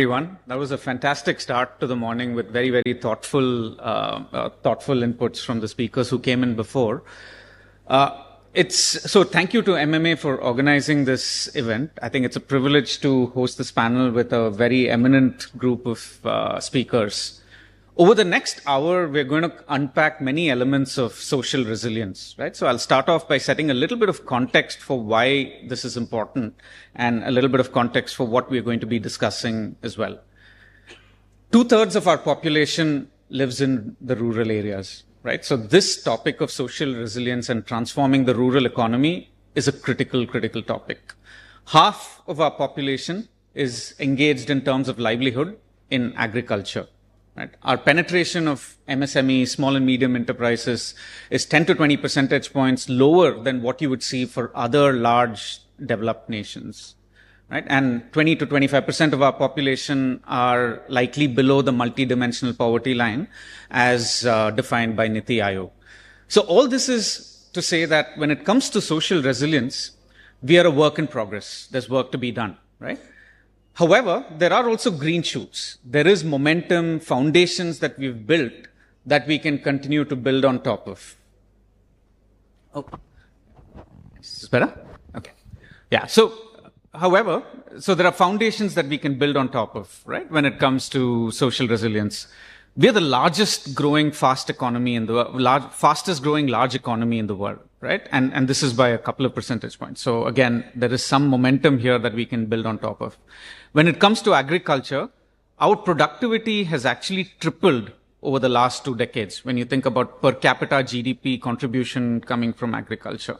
Everyone. That was a fantastic start to the morning with very, very thoughtful inputs from the speakers who came in before. So thank you to MMA for organizing this event. I think it's a privilege to host this panel with a very eminent group of speakers. Over the next hour, we're going to unpack many elements of social resilience, right? So I'll start off by setting a little bit of context for why this is important and a little bit of context for what we're going to be discussing as well. 2/3 of our population lives in the rural areas, right? So this topic of social resilience and transforming the rural economy is a critical topic. Half of our population is engaged in terms of livelihood in agriculture. Right. Our penetration of MSME, small and medium enterprises, is 10 to 20 percentage points lower than what you would see for other large developed nations. Right? And 20 to 25% of our population are likely below the multidimensional poverty line as defined by Niti Aayog. So all this is to say that when it comes to social resilience, we are a work in progress. There's work to be done, right? However, there are also green shoots. There is momentum, foundations that we've built that we can continue to build on top of. Oh, is this better? Okay. Yeah. So there are foundations that we can build on top of, right? When it comes to social resilience. We are the largest growing fastest growing large economy in the world, right? And this is by a couple of percentage points. So again, there is some momentum here that we can build on top of. When it comes to agriculture, our productivity has actually tripled over the last 2 decades when you think about per capita GDP contribution coming from agriculture.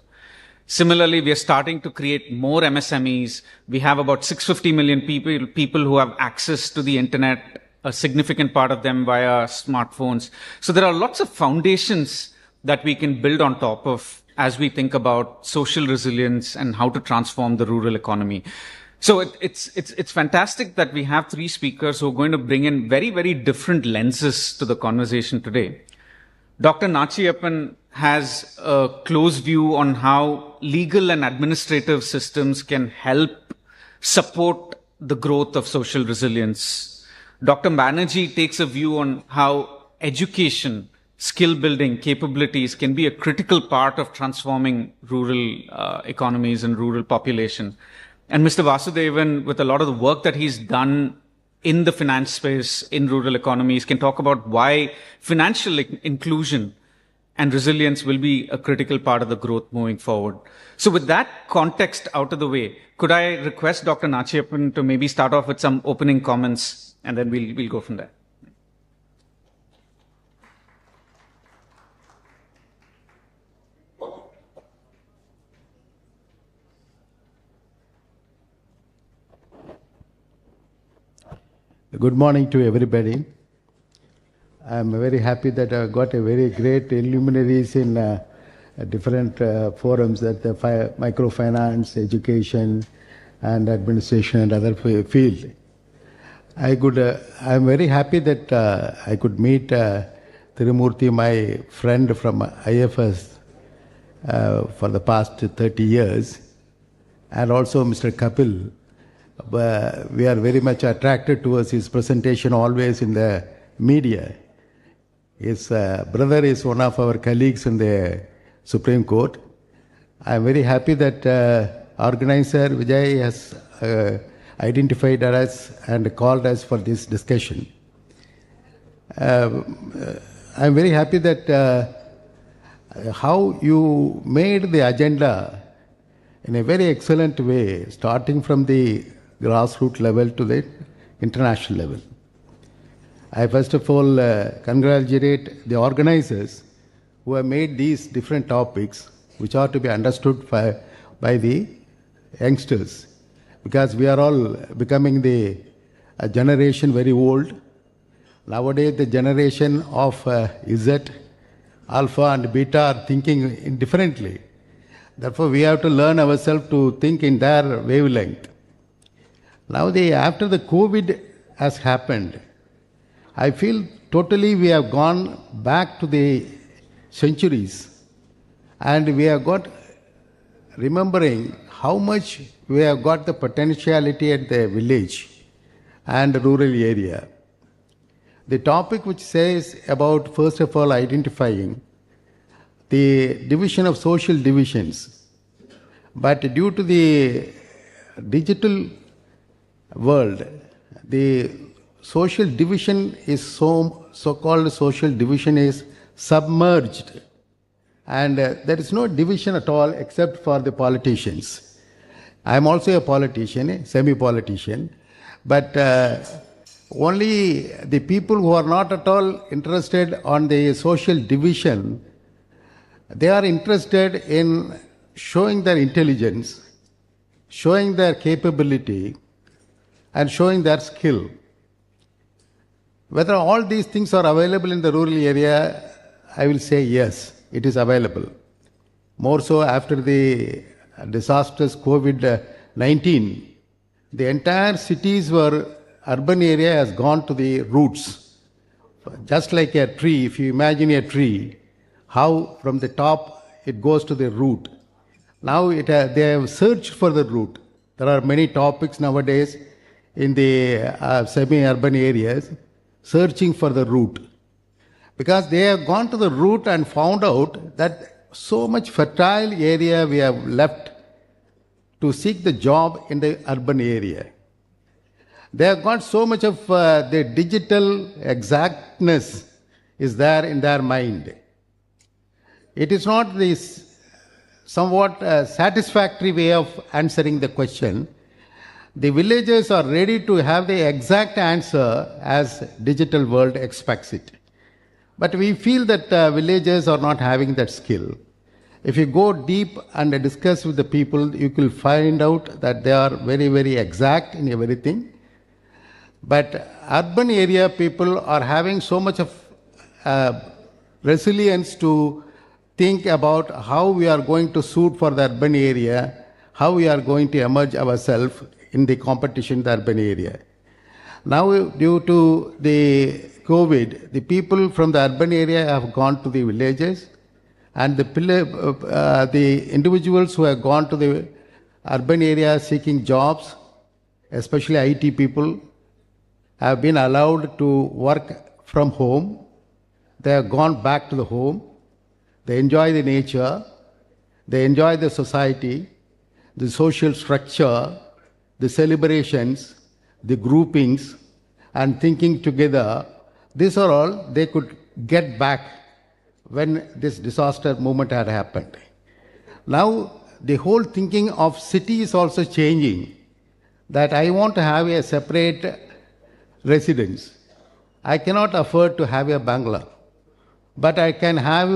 Similarly, we are starting to create more MSMEs. We have about 650 million people who have access to the internet, a significant part of them via smartphones. So there are lots of foundations that we can build on top of as we think about social resilience and how to transform the rural economy. So it's fantastic that we have 3 speakers who are going to bring in very, very different lenses to the conversation today. Dr. Nachiyappan has a close view on how legal and administrative systems can help support the growth of social resilience. Dr. Banerjee takes a view on how education, skill building, capabilities can be a critical part of transforming rural economies and rural population. And Mr. Vasudevan, with a lot of the work that he's done in the finance space, in rural economies, can talk about why financial inclusion and resilience will be a critical part of the growth moving forward. So with that context out of the way, could I request Dr. Nachiyappan to maybe start off with some opening comments, and then we'll go from there. Good morning to everybody. I'm very happy that I got a very great luminaries in different forums that the microfinance, education, and administration and other field. I'm very happy that I could meet Tirumurthy, my friend from IFS, for the past 30 years, and also Mr. Kapil. We are very much attracted towards his presentation always in the media. His brother is one of our colleagues in the Supreme Court. I am very happy that organizer Vijay has identified us and called us for this discussion. I am very happy that how you made the agenda in a very excellent way, starting from the grassroots level to the international level. I first of all congratulate the organizers who have made these different topics which are to be understood by the youngsters, because we are all becoming a generation very old. Nowadays the generation of Z, Alpha and Beta are thinking differently. Therefore we have to learn ourselves to think in their wavelength. Now after the COVID has happened, I feel totally we have gone back to the centuries, and we have got remembering how much we have got the potentiality at the village, and rural area. The topic which says about, first of all, identifying the division of social divisions. But due to the digital world, the social division is so-called social division is submerged. And there is no division at all except for the politicians. I am also a politician, semi-politician, but only the people who are not at all interested on the social division, they are interested in showing their intelligence, showing their capability, and showing their skill. Whether all these things are available in the rural area, I will say yes, it is available. More so after the disastrous COVID-19, the entire cities urban area has gone to the roots. Just like a tree, if you imagine a tree, how from the top it goes to the root. Now they have searched for the root. There are many topics nowadays in the semi-urban areas, searching for the root. Because they have gone to the root and found out that so much fertile area we have left to seek the job in the urban area. They have got so much of the digital exactness is there in their mind. It is not this somewhat satisfactory way of answering the question. The villagers are ready to have the exact answer as digital world expects it. But we feel that villagers are not having that skill. If you go deep and discuss with the people, you will find out that they are very, very exact in everything. But urban area people are having so much of resilience to think about how we are going to suit for the urban area, how we are going to emerge ourselves in the competition in the urban area. Now, due to the COVID, the people from the urban area have gone to the villages, and the individuals who have gone to the urban area seeking jobs, especially IT people, have been allowed to work from home. They have gone back to the home. They enjoy the nature. They enjoy the society, the social structure, the celebrations, the groupings, and thinking together. These are all they could get back when this disaster moment had happened. Now, the whole thinking of city is also changing, that I want to have a separate residence. I cannot afford to have a bungalow, but I can have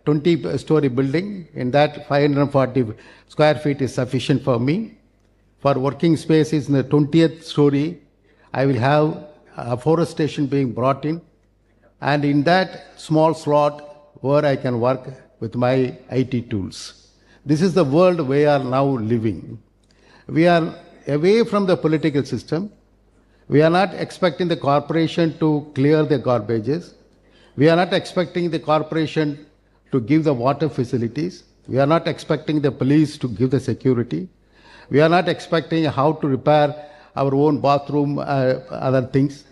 20-story building. In that, 540 square feet is sufficient for me. For working spaces in the 20th story, I will have afforestation being brought in, and in that small slot where I can work with my IT tools. This is the world we are now living. We are away from the political system. We are not expecting the corporation to clear the garbages. We are not expecting the corporation to give the water facilities. We are not expecting the police to give the security. We are not expecting how to repair our own bathroom, other things.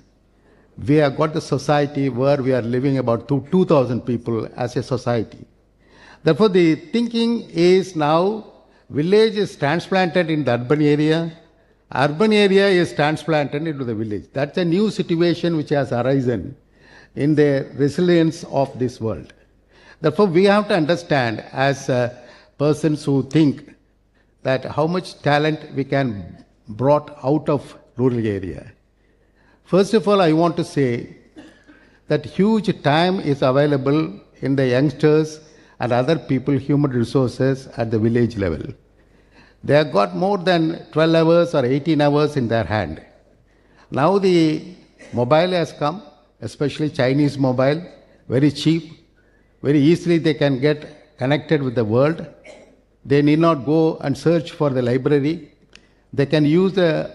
We have got the society where we are living about 2,000 people as a society. Therefore, the thinking is now village is transplanted in the urban area is transplanted into the village. That's a new situation which has arisen in the resilience of this world. Therefore, we have to understand as persons who think that how much talent we can brought out of rural area. First of all, I want to say that huge time is available in the youngsters and other people, human resources at the village level. They have got more than 12 hours or 18 hours in their hand. Now the mobile has come, especially Chinese mobile, very cheap, very easily they can get connected with the world. They need not go and search for the library. They can use a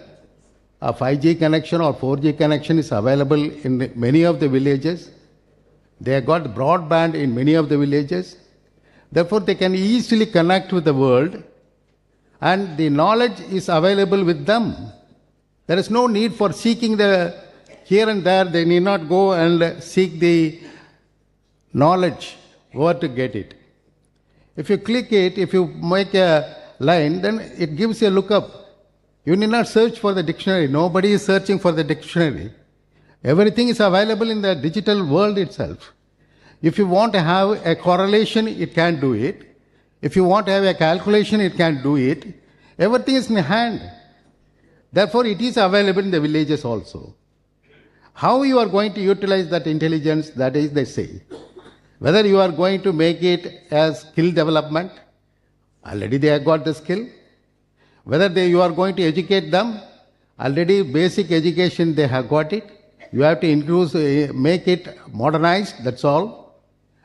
5G connection or 4G connection is available in many of the villages. They have got broadband in many of the villages. Therefore, they can easily connect with the world, and the knowledge is available with them. There is no need for seeking the here and there. They need not go and seek the knowledge where to get it. If you click it, if you make a line, then it gives you a lookup. You need not search for the dictionary. Nobody is searching for the dictionary. Everything is available in the digital world itself. If you want to have a correlation, it can do it. If you want to have a calculation, it can do it. Everything is in hand. Therefore, it is available in the villages also. How you are going to utilize that intelligence, that is they say. Whether you are going to make it as skill development, already they have got the skill. Whether you are going to educate them, already basic education they have got it. You have to increase, make it modernized, that's all.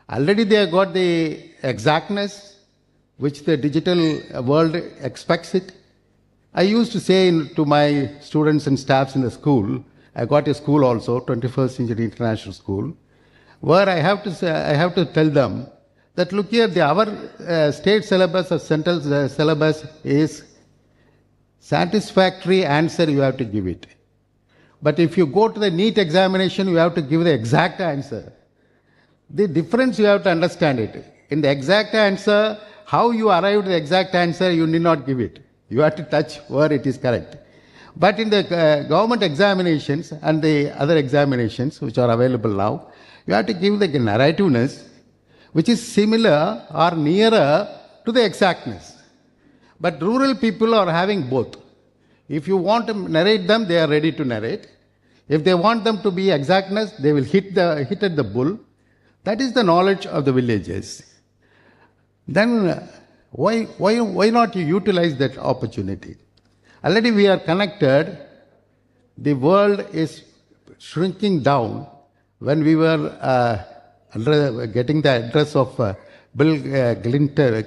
Already they have got the exactness, which the digital world expects it. I used to say to my students and staffs in the school, I got a school also, 21st Century International School, where I have to tell them that look here, our state syllabus or central syllabus is satisfactory answer you have to give it. But if you go to the NEET examination, you have to give the exact answer. The difference you have to understand it. In the exact answer, how you arrive at the exact answer, you need not give it. You have to touch where it is correct. But in the government examinations and the other examinations which are available now, you have to give the narrativeness which is similar or nearer to the exactness. But rural people are having both. If you want to narrate them, they are ready to narrate. If they want them to be exactness, they will hit at the bull. That is the knowledge of the villages. Then why not you utilize that opportunity? Already we are connected. The world is shrinking down. When we were getting the address of Bill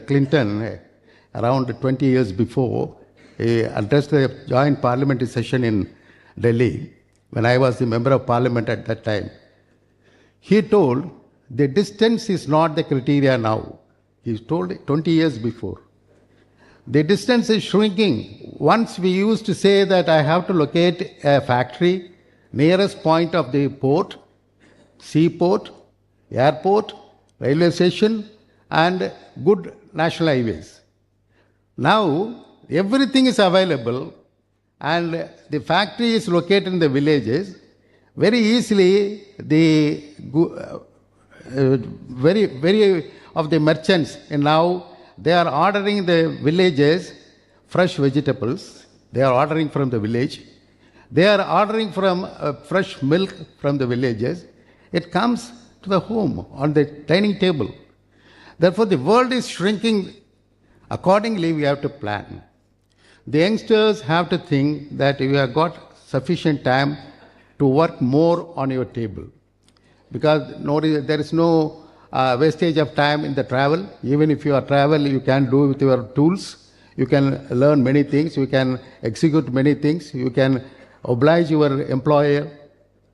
Clinton around 20 years before, he addressed the joint parliamentary session in Delhi, when I was the member of parliament at that time. He told the distance is not the criteria now. He told it 20 years before. The distance is shrinking. Once we used to say that I have to locate a factory nearest point of the port, seaport, airport, railway station, and good national highways. Now, everything is available and the factory is located in the villages. Very easily, very of the merchants, and now they are ordering the villages fresh vegetables. They are ordering from the village. They are ordering from fresh milk from the villages. It comes to the home on the dining table. Therefore, the world is shrinking. Accordingly, we have to plan. The youngsters have to think that you have got sufficient time to work more on your table. Because there is no wastage of time in the travel. Even if you are travel, you can do with your tools. You can learn many things. You can execute many things. You can oblige your employer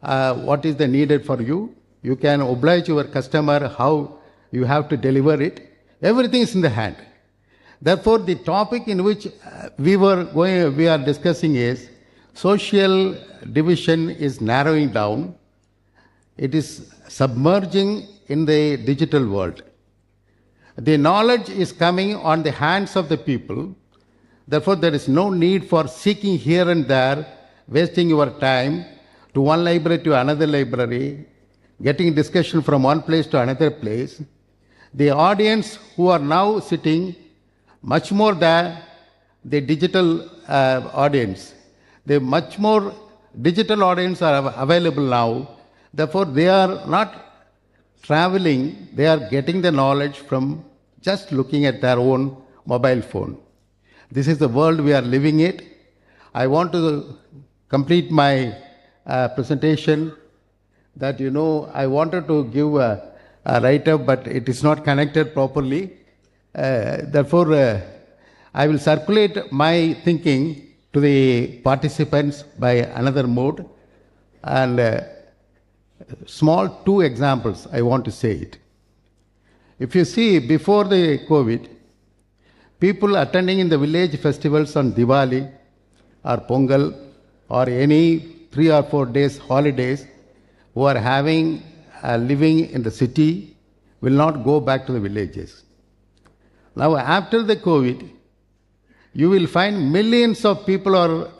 what is the needed for you. You can oblige your customer how you have to deliver it. Everything is in the hand. Therefore, the topic in which we are discussing is social division is narrowing down. It is submerging in the digital world. The knowledge is coming on the hands of the people. Therefore, there is no need for seeking here and there, wasting your time to one library to another library, getting discussion from one place to another place. The audience who are now sitting, much more than the digital audience. The much more digital audience are available now. Therefore, they are not traveling, they are getting the knowledge from just looking at their own mobile phone. This is the world we are living in. I want to complete my presentation that, I wanted to give a write-up, but it is not connected properly. Therefore, I will circulate my thinking to the participants by another mode. And small two examples, I want to say it. If you see, before the COVID, people attending in the village festivals on Diwali or Pongal or any 3 or 4 days holidays who are having living in the city will not go back to the villages. Now, after the COVID, you will find millions of people are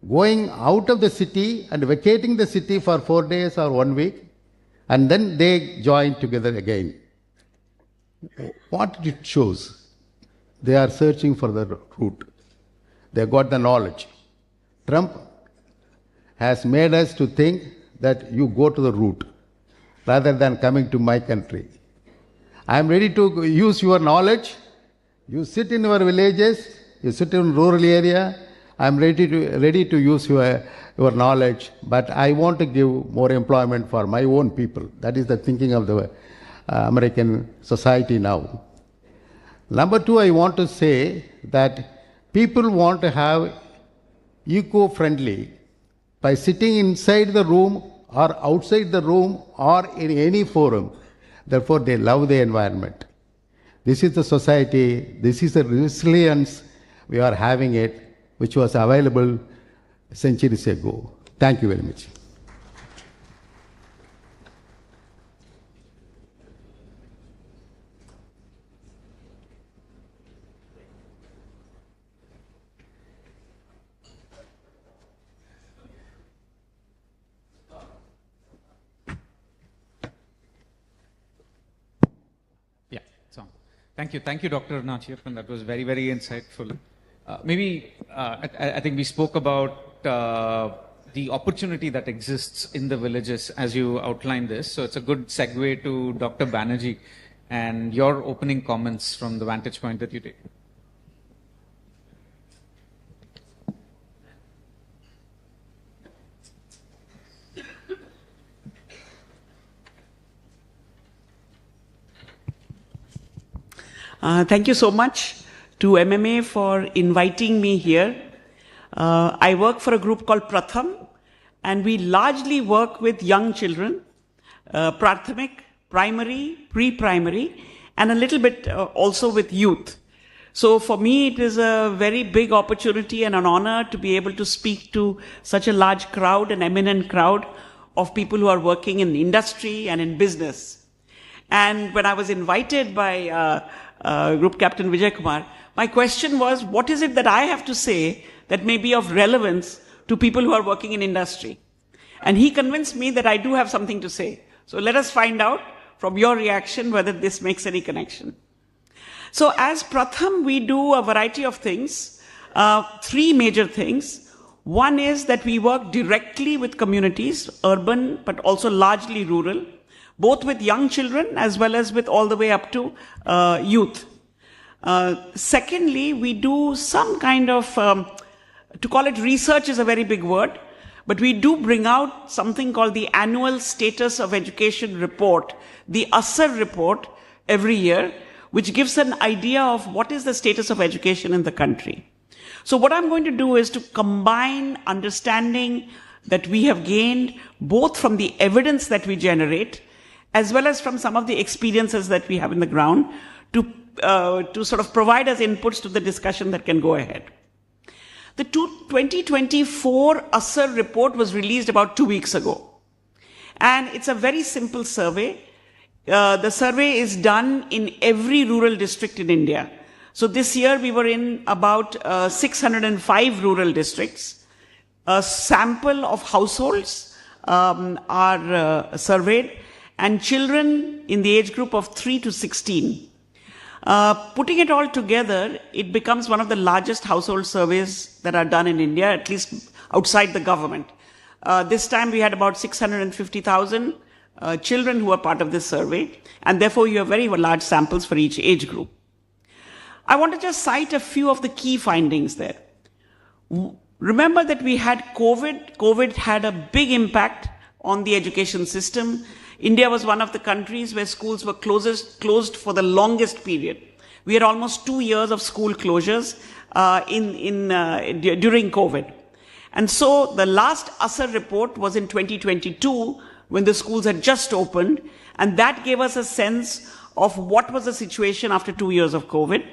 going out of the city and vacating the city for 4 days or 1 week, and then they join together again. What it shows? They are searching for the root. They got the knowledge. Trump has made us to think that you go to the root rather than coming to my country. I am ready to use your knowledge. You sit in your villages, you sit in rural area. I am ready to use your knowledge, but I want to give more employment for my own people. That is the thinking of the American society now. Number two, I want to say that people want to have eco-friendly by sitting inside the room or outside the room or in any forum. Therefore, they love the environment. This is the society, this is the resilience we are having it, which was available centuries ago. Thank you very much. Yeah, so thank you, Dr. Nachiappan. That was very, very insightful. I think we spoke about the opportunity that exists in the villages as you outlined this. So it's a good segue to Dr. Banerjee and your opening comments from the vantage point that you take. Thank you so much to MMA for inviting me here. I work for a group called Pratham, and we largely work with young children, Prathamik, primary, pre-primary, and a little bit also with youth. So for me, it is a very big opportunity and an honor to be able to speak to such a large crowd, an eminent crowd of people who are working in industry and in business. And when I was invited by Group Captain Vijay Kumar, my question was, what is it that I have to say that may be of relevance to people who are working in industry? And he convinced me that I do have something to say. So let us find out from your reaction whether this makes any connection. So as Pratham, we do a variety of things, 3 major things. One is that we work directly with communities, urban, but also largely rural, both with young children as well as with all the way up to youth. Secondly, we do some kind of, to call it research is a very big word, but we do bring out something called the Annual Status of Education Report, the ASER report every year, which gives an idea of what is the status of education in the country. So what I'm going to do is to combine understanding that we have gained both from the evidence that we generate as well as from some of the experiences that we have in the ground to sort of provide us inputs to the discussion that can go ahead. The 2024 ASER report was released about 2 weeks ago. And it's a very simple survey. The survey is done in every rural district in India. So this year we were in about 605 rural districts. A sample of households are surveyed, and children in the age group of 3 to 16. Putting it all together, it becomes one of the largest household surveys that are done in India, at least outside the government. This time we had about 650,000 children who were part of this survey, and therefore you have very large samples for each age group. I want to just cite a few of the key findings there. Remember that we had COVID. COVID had a big impact on the education system. India was one of the countries where schools were closed for the longest period. We had almost 2 years of school closures during COVID. And so the last ASER report was in 2022 when the schools had just opened, and that gave us a sense of what was the situation after 2 years of COVID.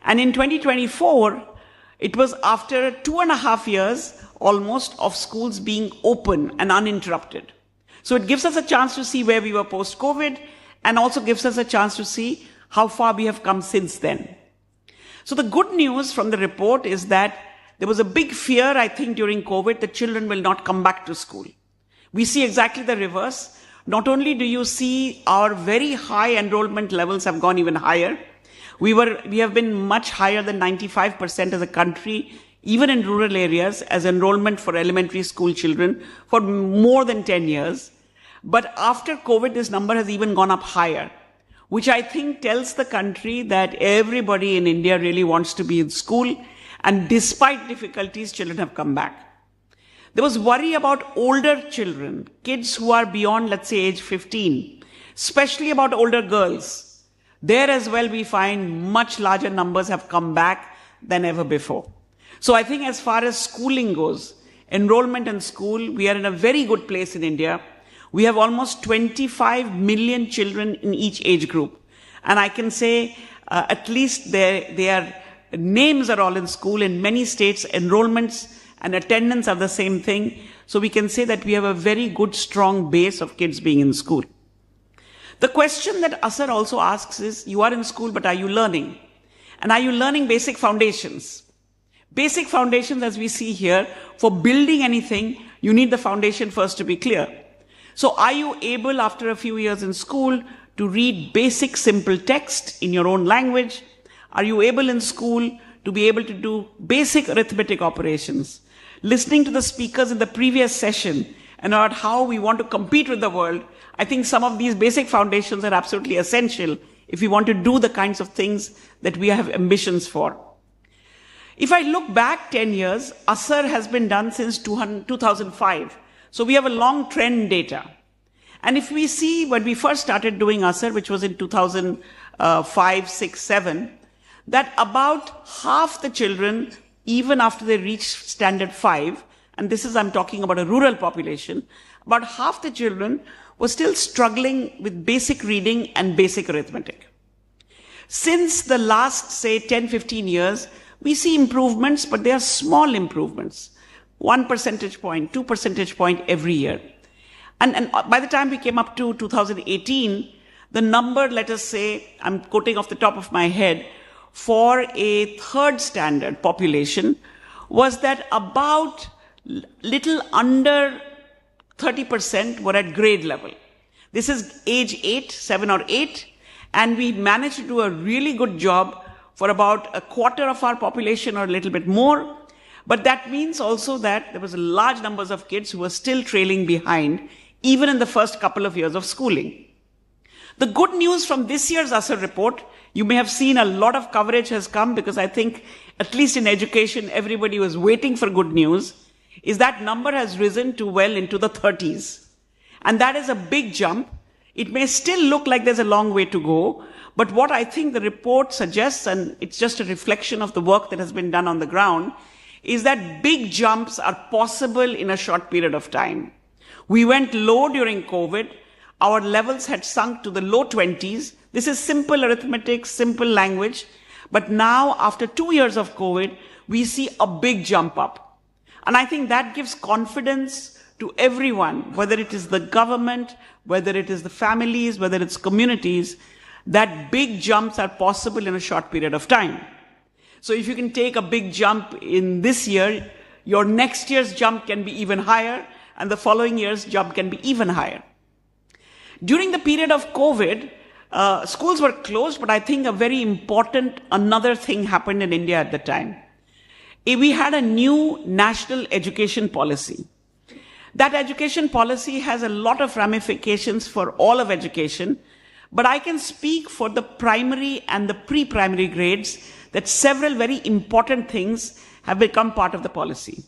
And in 2024, it was after 2.5 years almost of schools being open and uninterrupted. So it gives us a chance to see where we were post-COVID and also gives us a chance to see how far we have come since then. So the good news from the report is that there was a big fear, I think, during COVID that children will not come back to school. We see exactly the reverse. Not only do you see our very high enrollment levels have gone even higher, we have been much higher than 95% as a country, even in rural areas, as enrollment for elementary school children for more than 10 years. But after COVID, this number has even gone up higher, which I think tells the country that everybody in India really wants to be in school. And despite difficulties, children have come back. There was worry about older children, kids who are beyond, let's say, age 15, especially about older girls. There as well, we find much larger numbers have come back than ever before. So I think as far as schooling goes, enrollment in school, we are in a very good place in India. We have almost 25 million children in each age group. And I can say at least their names are all in school. In many states, enrollments and attendance are the same thing. So we can say that we have a very good, strong base of kids being in school. The question that Asar also asks is, you are in school, but are you learning? And are you learning basic foundations? Basic foundations, as we see here, for building anything, you need the foundation first to be clear. So are you able, after a few years in school, to read basic simple text in your own language? Are you able in school to be able to do basic arithmetic operations? Listening to the speakers in the previous session and about how we want to compete with the world, I think some of these basic foundations are absolutely essential if we want to do the kinds of things that we have ambitions for. If I look back 10 years, Asar has been done since 2005. So we have a long trend data. And if we see when we first started doing Asar, which was in 2005, 6, 7, that about half the children, even after they reach standard 5, and this is, I'm talking about a rural population, about half the children were still struggling with basic reading and basic arithmetic. Since the last, say, 10, 15 years, we see improvements, but they are small improvements. 1 percentage point, 2 percentage point every year. And by the time we came up to 2018, the number, let us say, I'm quoting off the top of my head, for a third standard population was that about little under 30% were at grade level. This is age 8, 7 or 8, and we managed to do a really good job for about a quarter of our population or a little bit more. But that means also that there was large numbers of kids who were still trailing behind, even in the first couple of years of schooling. The good news from this year's Asar report, you may have seen a lot of coverage has come because I think, at least in education, everybody was waiting for good news, is that number has risen to well into the 30s. And that is a big jump. It may still look like there's a long way to go, but what I think the report suggests, and it's just a reflection of the work that has been done on the ground, is that big jumps are possible in a short period of time. We went low during COVID. Our levels had sunk to the low 20s. This is simple arithmetic, simple language. But now, after 2 years of COVID, we see a big jump up. And I think that gives confidence to everyone, whether it is the government, whether it is the families, whether it's communities, that big jumps are possible in a short period of time. So if you can take a big jump in this year, your next year's jump can be even higher, and the following year's jump can be even higher. During the period of COVID, schools were closed, but I think a very important another thing happened in India at the time. We had a new national education policy. That education policy has a lot of ramifications for all of education, but I can speak for the primary and the pre-primary grades that several very important things have become part of the policy.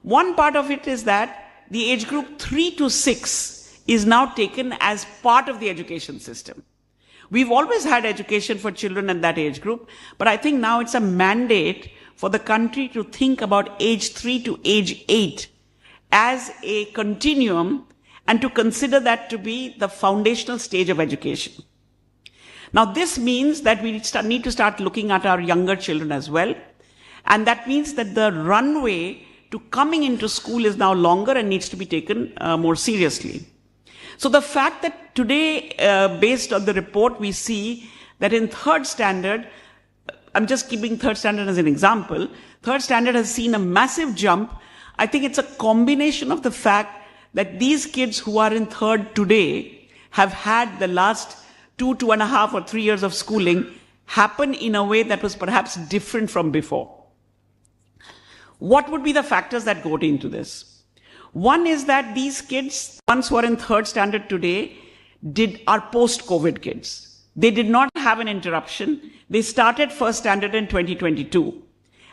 One part of it is that the age group 3 to 6 is now taken as part of the education system. We've always had education for children at that age group, but I think now it's a mandate for the country to think about age 3 to age 8 as a continuum and to consider that to be the foundational stage of education. Now, this means that we need to start looking at our younger children as well. And that means that the runway to coming into school is now longer and needs to be taken more seriously. So the fact that today, based on the report, we see that in third standard, I'm just keeping third standard as an example, third standard has seen a massive jump. I think it's a combination of the fact that these kids who are in third today have had the last 2.5 or 3 years of schooling happen in a way that was perhaps different from before. What would be the factors that go into this? One is that these kids, ones who are in third standard today, are post-COVID kids. They did not have an interruption. They started first standard in 2022.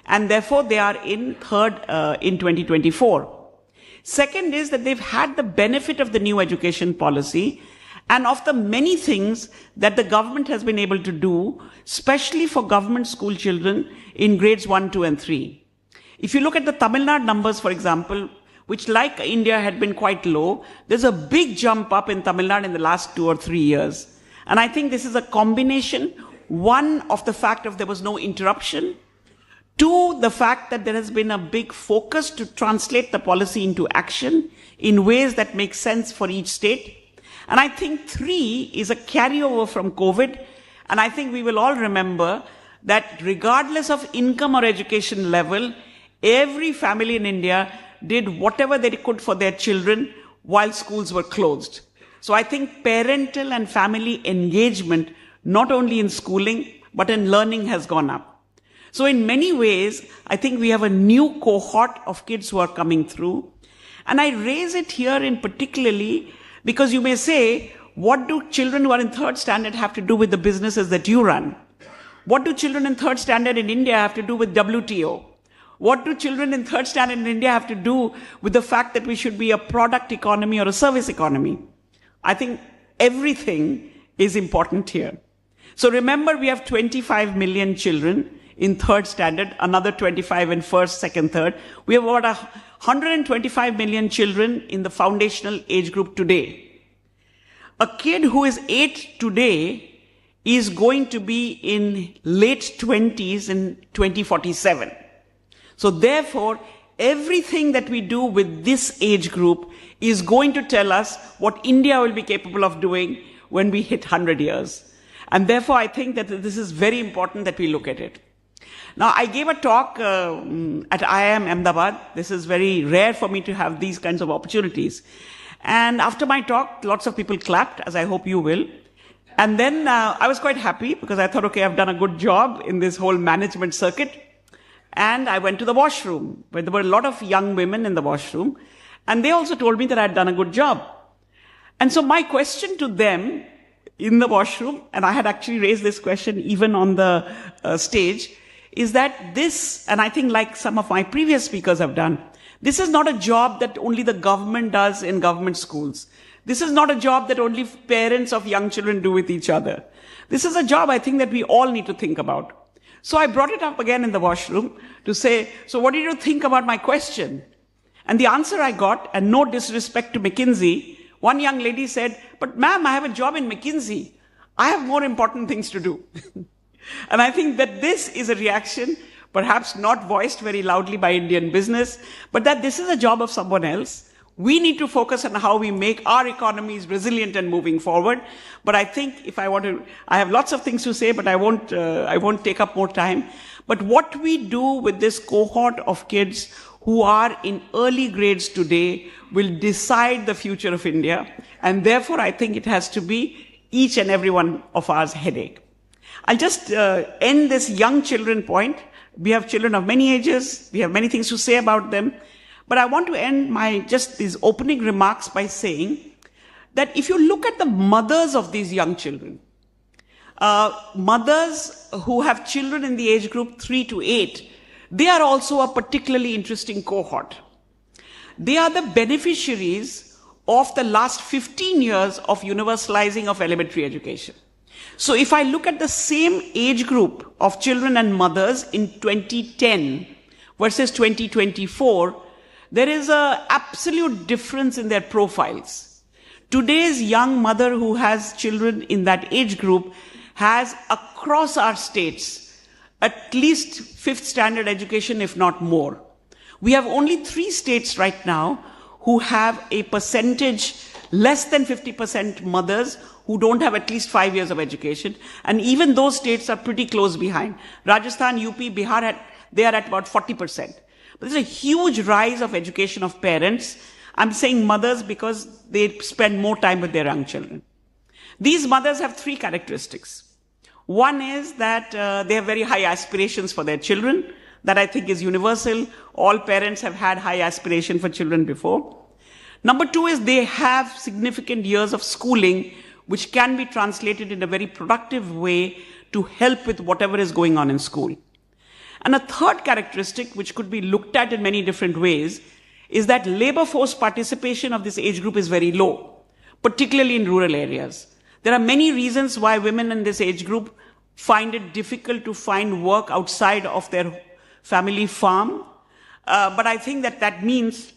And therefore, they are in third in 2024. Second is that they've had the benefit of the new education policy and of the many things that the government has been able to do, especially for government school children in grades 1, 2, and 3. If you look at the Tamil Nadu numbers, for example, which like India had been quite low, there's a big jump up in Tamil Nadu in the last 2 or 3 years. And I think this is a combination, one, of the fact that there was no interruption, two, the fact that there has been a big focus to translate the policy into action in ways that make sense for each state. And I think three is a carryover from COVID. And I think we will all remember that regardless of income or education level, every family in India did whatever they could for their children while schools were closed. So I think parental and family engagement, not only in schooling, but in learning, has gone up. So in many ways, I think we have a new cohort of kids who are coming through. And I raise it here in particularly because you may say, what do children who are in third standard have to do with the businesses that you run? What do children in third standard in India have to do with WTO? What do children in third standard in India have to do with the fact that we should be a product economy or a service economy? I think everything is important here. So remember, we have 25 million children in third standard, another 25 in first, second, third. We have about 125 million children in the foundational age group today. A kid who is 8 today is going to be in late 20s in 2047. So therefore, everything that we do with this age group is going to tell us what India will be capable of doing when we hit 100 years. And therefore, I think that this is very important that we look at it. Now, I gave a talk at IIM Ahmedabad. This is very rare for me to have these kinds of opportunities. And after my talk, lots of people clapped, as I hope you will. And then I was quite happy because I thought, okay, I've done a good job in this whole management circuit. And I went to the washroom, where there were a lot of young women in the washroom. And they also told me that I'd done a good job. And so my question to them in the washroom, and I had actually raised this question even on the stage, is that this, and I think like some of my previous speakers have done, this is not a job that only the government does in government schools. This is not a job that only parents of young children do with each other. This is a job I think that we all need to think about. So I brought it up again in the washroom to say, so what did you think about my question? And the answer I got, and no disrespect to McKinsey, one young lady said, but ma'am, I have a job in McKinsey. I have more important things to do. And I think that this is a reaction, perhaps not voiced very loudly by Indian business, but that this is a job of someone else. We need to focus on how we make our economies resilient and moving forward. But I think if I want to, I have lots of things to say, but I won't take up more time. But what we do with this cohort of kids who are in early grades today will decide the future of India. And therefore, I think it has to be each and every one of ours headache. I'll just end this young children point. We have children of many ages. We have many things to say about them. But I want to end just these opening remarks by saying that if you look at the mothers of these young children, mothers who have children in the age group 3 to 8, they are also a particularly interesting cohort. They are the beneficiaries of the last 15 years of universalizing of elementary education. So if I look at the same age group of children and mothers in 2010 versus 2024, there is an absolute difference in their profiles. Today's young mother who has children in that age group has, across our states, at least 5th standard education, if not more. We have only 3 states right now who have a percentage less than 50% mothers who don't have at least 5 years of education. And even those states are pretty close behind. Rajasthan, UP, Bihar, they are at about 40%. But there's a huge rise of education of parents. I'm saying mothers because they spend more time with their young children. These mothers have 3 characteristics. One is that they have very high aspirations for their children. That I think is universal. All parents have had high aspiration for children before. Number 2 is they have significant years of schooling which can be translated in a very productive way to help with whatever is going on in school. And a third characteristic which could be looked at in many different ways is that labor force participation of this age group is very low, particularly in rural areas. There are many reasons why women in this age group find it difficult to find work outside of their family farm. But I think that means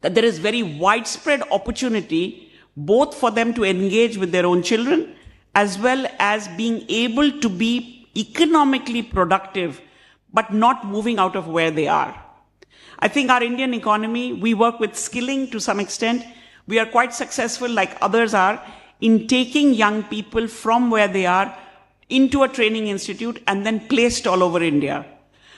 that there is very widespread opportunity both for them to engage with their own children as well as being able to be economically productive but not moving out of where they are. I think our Indian economy, we work with skilling to some extent. We are quite successful, like others are, in taking young people from where they are into a training institute and then placed all over India.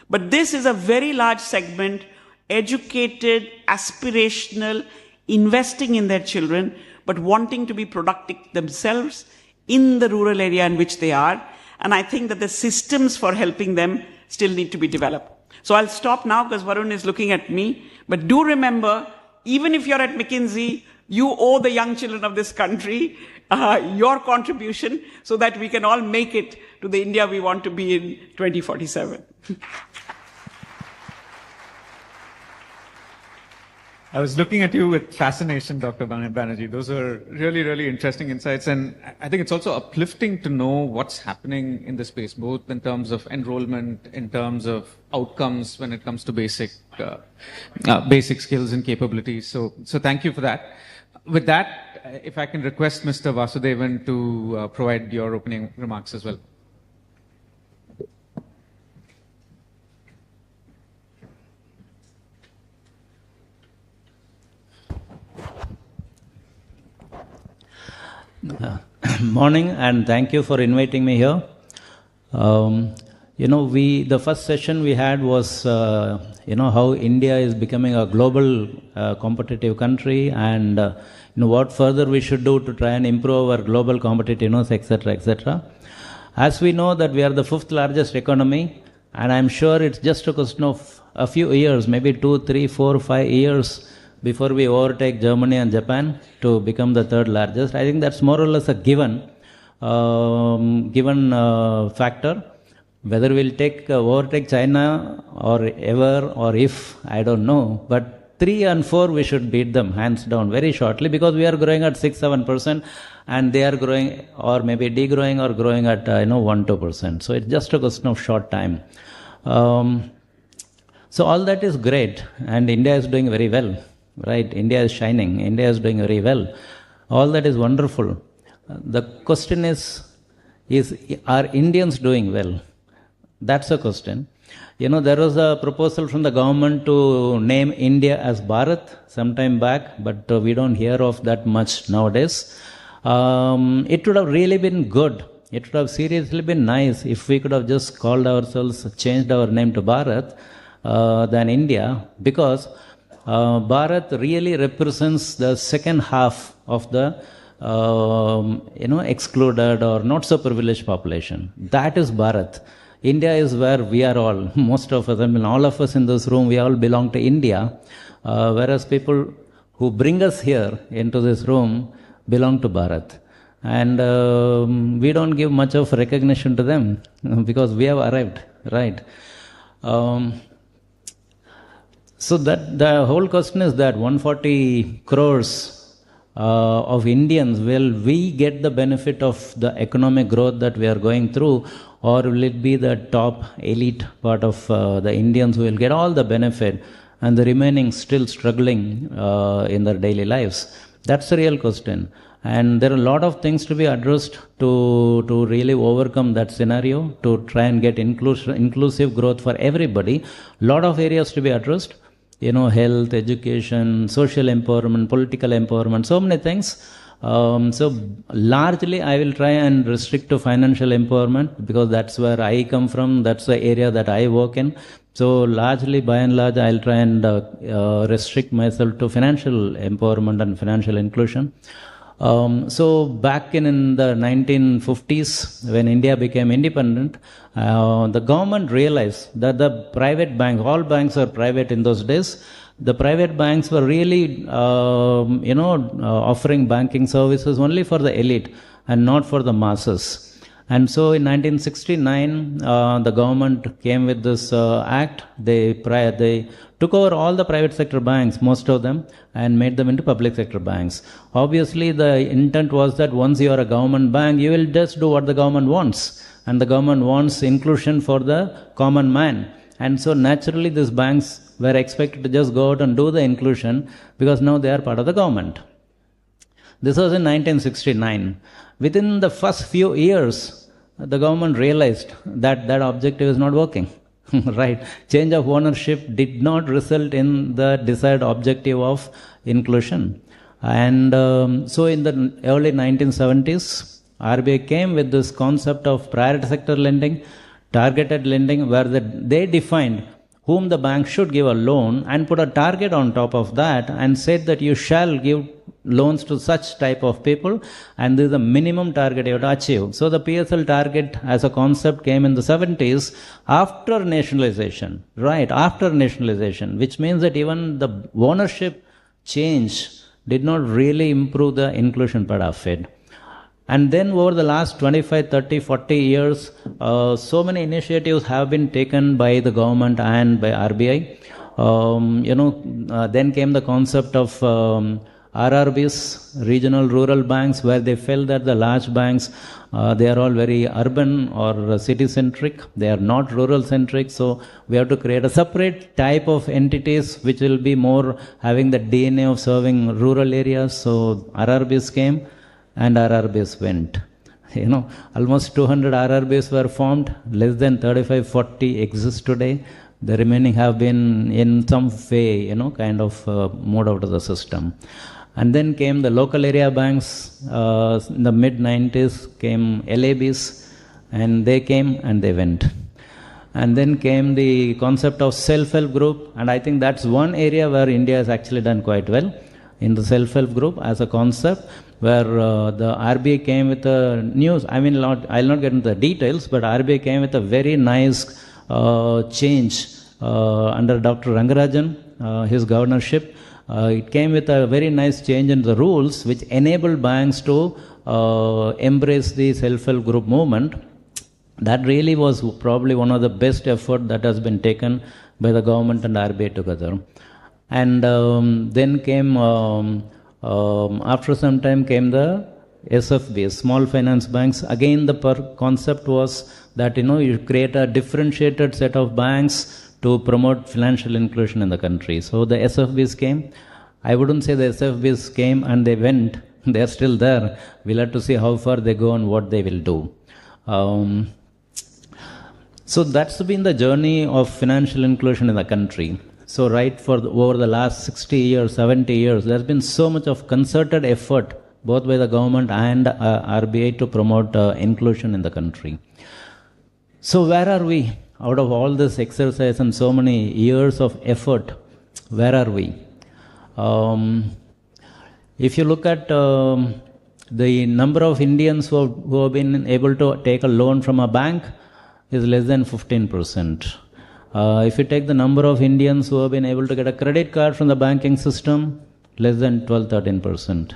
But this is a very large segment, educated, aspirational, investing in their children, but wanting to be productive themselves in the rural area in which they are. And I think that the systems for helping them still need to be developed. So I'll stop now because Varun is looking at me. But do remember, even if you're at McKinsey, you owe the young children of this country your contribution so that we can all make it to the India we want to be in 2047. I was looking at you with fascination, Dr. Banerjee. Those are really, really interesting insights. And I think it's also uplifting to know what's happening in the space, both in terms of enrollment, in terms of outcomes when it comes to basic skills and capabilities. So thank you for that. With that, if I can request Mr. Vasudevan to provide your opening remarks as well. Morning, and thank you for inviting me here. The first session we had was, how India is becoming a global competitive country, and what further we should do to try and improve our global competitiveness, etc., etc. As we know that we are the 5th largest economy, and I'm sure it's just a question of a few years, maybe 2, 3, 4, 5 years before we overtake Germany and Japan to become the 3rd largest. I think that's more or less a given factor. Whether we'll overtake China or ever or if, I don't know. But 3 and 4, we should beat them hands down very shortly because we are growing at 6-7% and they are growing or maybe degrowing or growing at 1-2%. So it's just a question of short time. So all that is great, and India is doing very well. Right, India is shining, India is doing very well. All that is wonderful. The question is are Indians doing well? That's a question. There was a proposal from the government to name India as Bharat sometime back, but we don't hear of that much nowadays. It would have really been good. It would have seriously been nice if we could have just called ourselves, changed our name to Bharat than India, because Bharat really represents the second half of the excluded or not so privileged population. That is Bharat. India is where we are all, most of us, all of us in this room, we all belong to India, whereas people who bring us here into this room belong to Bharat. And we don't give much of recognition to them because we have arrived, right? So that the whole question is that 140 crores of Indians, will we get the benefit of the economic growth that we are going through, or will it be the top elite part of the Indians who will get all the benefit and the remaining still struggling in their daily lives? That's the real question. And there are a lot of things to be addressed to really overcome that scenario, to try and get inclusive growth for everybody. A lot of areas to be addressed, health, education, social empowerment, political empowerment, so many things. So largely I will try and restrict to financial empowerment because that's where I come from, that's the area that I work in. So largely, by and large, I'll try and restrict myself to financial empowerment and financial inclusion. So back in the 1950s, when India became independent, the government realized that the private banks, all banks are private in those days, the private banks were really, offering banking services only for the elite and not for the masses. And so in 1969, the government came with this act. They took over all the private sector banks, most of them, and made them into public sector banks. Obviously, the intent was that once you are a government bank, you will just do what the government wants. And the government wants inclusion for the common man. And so naturally, these banks were expected to just go out and do the inclusion because now they are part of the government. This was in 1969. Within the first few years, the government realized that that objective is not working. Right? Change of ownership did not result in the desired objective of inclusion. And so in the early 1970s, RBI came with this concept of priority sector lending, targeted lending, where they defined whom the bank should give a loan and put a target on top of that and said that you shall give loans to such type of people and this is the minimum target you have to achieve. So the PSL target as a concept came in the 70s after nationalization, right, after nationalization, which means that even the ownership change did not really improve the inclusion part of it. And then over the last 25, 30, 40 years, so many initiatives have been taken by the government and by RBI. Then came the concept of RRBs, regional rural banks, where they felt that the large banks, they are all very urban or city-centric. They are not rural-centric. So we have to create a separate type of entities which will be more having the DNA of serving rural areas. So RRBs came. And RRBs went. Almost 200 RRBs were formed. Less than 35, 40 exist today. The remaining have been in some way, kind of moved out of the system. And then came the local area banks. In the mid-90s came LABs, and they came and they went. And then came the concept of self-help group, and I think that's one area where India has actually done quite well in the self-help group as a concept, where the RBI came with a news. I'll not get into the details, but RBI came with a very nice change under Dr. Rangarajan, his governorship. It came with a very nice change in the rules, which enabled banks to embrace the self-help group movement. That really was probably one of the best effort that has been taken by the government and RBI together. And then came, after some time came the SFBs, small finance banks. Again, the concept was that, you create a differentiated set of banks to promote financial inclusion in the country. So the SFBs came. I wouldn't say the SFBs came and they went. They are still there. We'll have to see how far they go and what they will do. So that's been the journey of financial inclusion in the country. So over the last 60 years, 70 years, there's been so much of concerted effort, both by the government and RBI, to promote inclusion in the country. So where are we? Out of all this exercise and so many years of effort, where are we? If you look at the number of Indians who have been able to take a loan from a bank, is less than 15%. If you take the number of Indians who have been able to get a credit card from the banking system, less than 12-13%.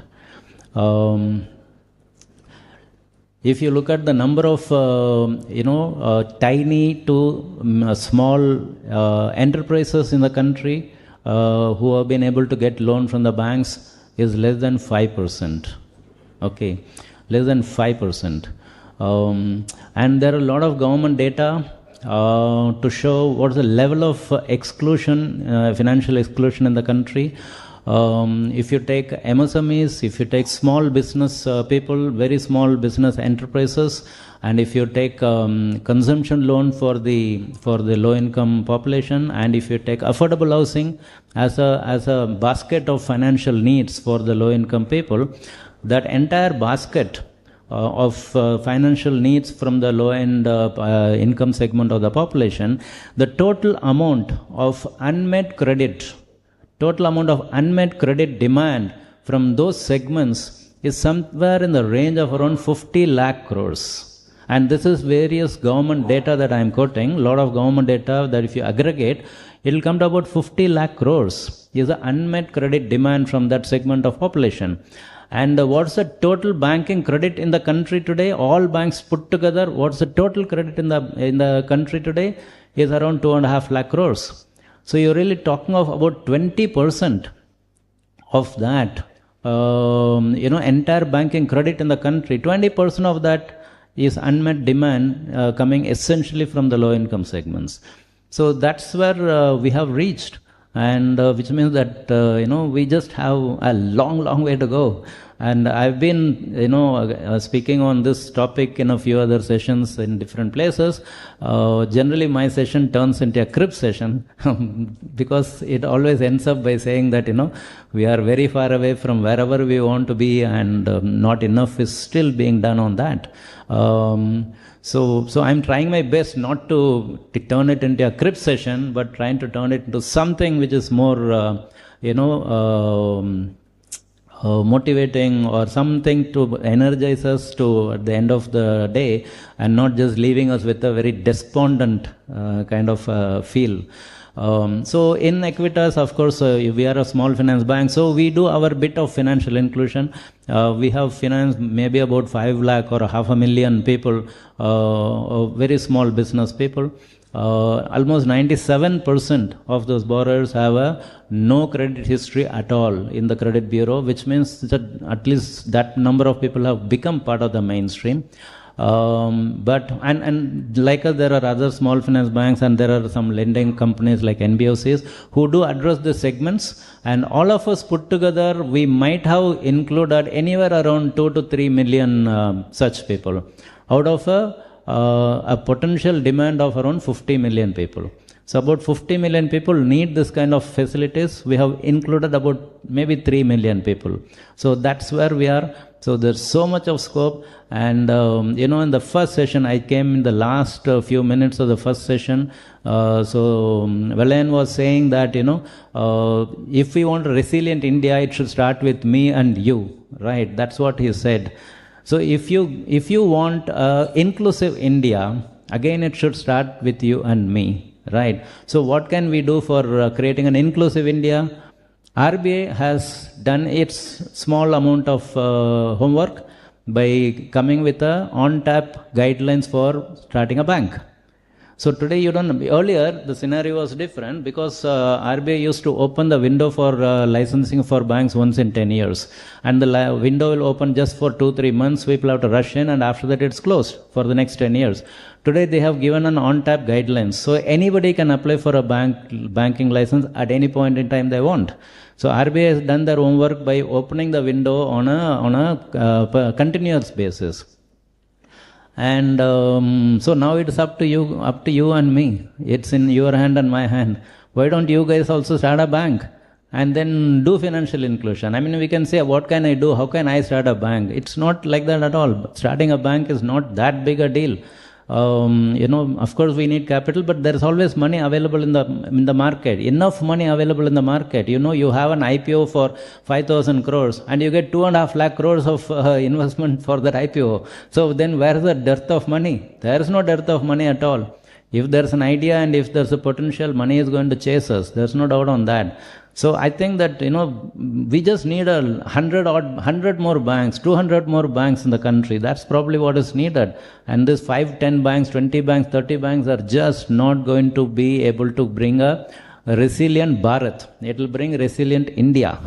If you look at the number of tiny to small enterprises in the country who have been able to get loan from the banks, is less than 5%. Okay, less than 5%. And there are a lot of government data to show what's the level of exclusion, financial exclusion in the country. If you take MSMEs, if you take small business people, very small business enterprises, and if you take consumption loan for the low income population, and if you take affordable housing as a basket of financial needs for the low income people, that entire basket of financial needs from the low end income segment of the population, the total amount of unmet credit demand from those segments is somewhere in the range of around 50 lakh crores. And this is various government data that I am quoting, a lot of government data that if you aggregate, it will come to about 50 lakh crores is the unmet credit demand from that segment of population. And what's the total banking credit in the country today? All banks put together, what's the total credit in the country today? Is around 2.5 lakh crores. So you're really talking of about 20% of that, entire banking credit in the country. 20% of that is unmet demand coming essentially from the low income segments. So that's where we have reached, and which means that we just have a long way to go. And I've been speaking on this topic in a few other sessions in different places. Generally my session turns into a crib session because it always ends up by saying that we are very far away from wherever we want to be, and not enough is still being done on that. So I'm trying my best not to turn it into a crib session, but trying to turn it into something which is more, motivating, or something to energize us to at the end of the day, and not just leaving us with a very despondent kind of feel. So in Equitas, of course, we are a small finance bank, so we do our bit of financial inclusion. We have financed maybe about 5 lakh or 500,000 people, very small business people. Almost 97% of those borrowers have no credit history at all in the credit bureau, which means that at least that number of people have become part of the mainstream. But like us, there are other small finance banks, and there are some lending companies like NBFCs who do address the segments, and all of us put together, we might have included anywhere around 2 to 3 million such people out of a potential demand of around 50 million people. So about 50 million people need this kind of facilities. We have included about maybe 3 million people. So that's where we are. So there's so much of scope. And, in the first session, I came in the last few minutes of the first session. So Velayan was saying that, if we want a resilient India, it should start with me and you, right? That's what he said. So if you want inclusive India, again, it should start with you and me, right? So what can we do for creating an inclusive India? RBI has done its small amount of homework by coming with on-tap guidelines for starting a bank. So today earlier the scenario was different because RBI used to open the window for licensing for banks once in 10 years. And the window will open just for 2-3 months, people have to rush in, and after that it's closed for the next 10 years. Today they have given an on-tap guidelines. So anybody can apply for a banking license at any point in time they want. So RBI has done their homework by opening the window on a continuous basis. And so now it's up to you and me. It's in your hand and my hand. Why don't you guys also start a bank and then do financial inclusion? I mean, we can say, what can I do? How can I start a bank? It's not like that at all. Starting a bank is not that big a deal. Of course we need capital, but there is always money available in the market, enough money available in the market. You have an IPO for 5,000 crores and you get 2.5 lakh crores of investment for that IPO. So then where is the dearth of money? There is no dearth of money at all. If there's an idea and if there's a potential, money is going to chase us. There's no doubt on that. So I think that, we just need 100 more banks, 200 more banks in the country. That's probably what is needed. And this 5, 10 banks, 20 banks, 30 banks are just not going to be able to bring a resilient Bharat. It will bring resilient India.